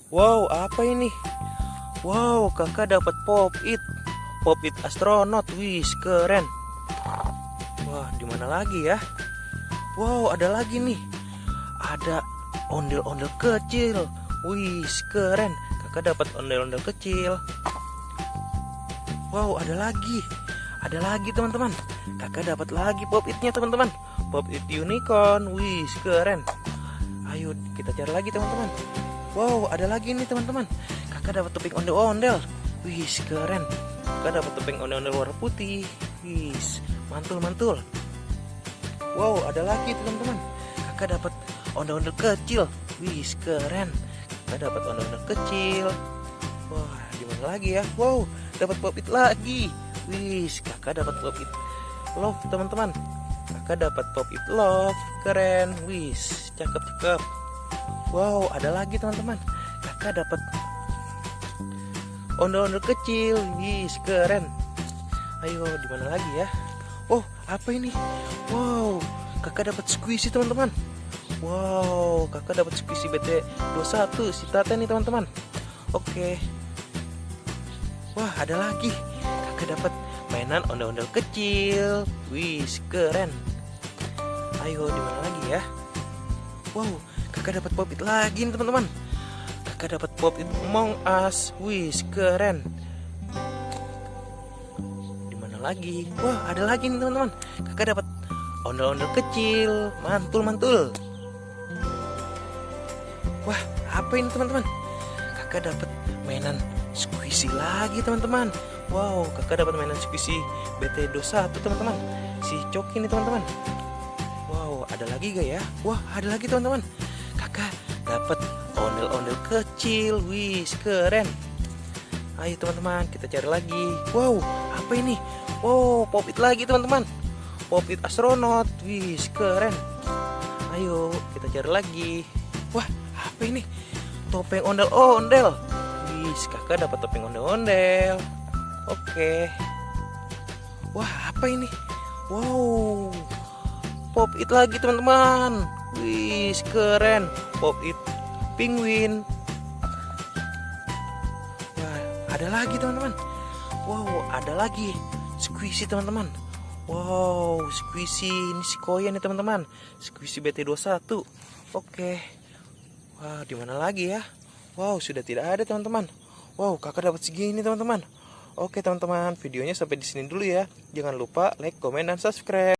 Wow, apa ini? Wow, kakak dapat pop it. Pop it astronot. Wih, keren. Wah, di mana lagi ya? Wow, ada lagi nih. Ada ondel-ondel kecil. Wih, keren. Kakak dapat ondel-ondel kecil. Wow, ada lagi. Ada lagi, teman-teman. Kakak dapat lagi pop itnya, teman-teman. Pop it unicorn. Wih, keren. Ayo kita cari lagi, teman-teman. Wow, ada lagi nih, teman-teman. Kakak dapat topeng ondel-ondel. Wih, keren. Kakak dapat topeng ondel-ondel warna putih. Wih, mantul-mantul. Wow, ada lagi, teman-teman. Kakak dapat ondel-ondel kecil. Wih, keren. Kakak dapat ondel-ondel kecil. Wah, di mana lagi ya? Wow, dapat pop it lagi. Wih, kakak dapat pop it love, teman-teman. Kakak dapat pop it love. Keren. Wih, cakep-cakep. Wow, ada lagi, teman-teman. Kakak dapat ondel-ondel kecil. Wih, keren. Ayo, di mana lagi ya? Oh, apa ini? Wow, kakak dapat squishy, teman-teman. Wow, kakak dapat squishy BT21 si Tata nih, teman-teman. Oke. Wah, ada lagi. Kakak dapat mainan ondel-ondel kecil. Wih, keren. Ayo, di mana lagi ya? Wow, kakak dapat pop it lagi nih, teman-teman. Kakak dapat pop it Among Us. Wih, keren. Di mana lagi? Wah, ada lagi nih, teman-teman. Kakak dapat ondel-ondel kecil. Mantul-mantul. Wah, apa ini, teman-teman? Kakak dapat mainan squishy lagi, teman-teman. Wow, kakak dapat mainan squishy BT21, teman-teman. Si Coki nih, teman-teman. Wow, ada lagi gak ya? Wah, ada lagi, teman-teman. Kakak dapat ondel-ondel kecil. Wih, keren. Ayo, teman-teman, kita cari lagi. Wow, apa ini? Wow, pop it lagi, teman-teman. Pop it astronot. Wih, keren. Ayo, kita cari lagi. Wah, apa ini? Topeng ondel-ondel. Wih, kakak dapat topeng ondel-ondel. Oke. Wah, apa ini? Wow, pop it lagi, teman-teman. Wih, keren. Pop it penguin. Wah, ada lagi, teman-teman. Wow, ada lagi squishy, teman-teman. Wow, squishy ini si Koya nih, teman-teman. Squishy BT21. Oke. Wah, di mana lagi ya? Wow, sudah tidak ada, teman-teman. Wow, kakak dapat segini, teman-teman. Oke, teman-teman, videonya sampai di sini dulu ya. Jangan lupa like, komen, dan subscribe.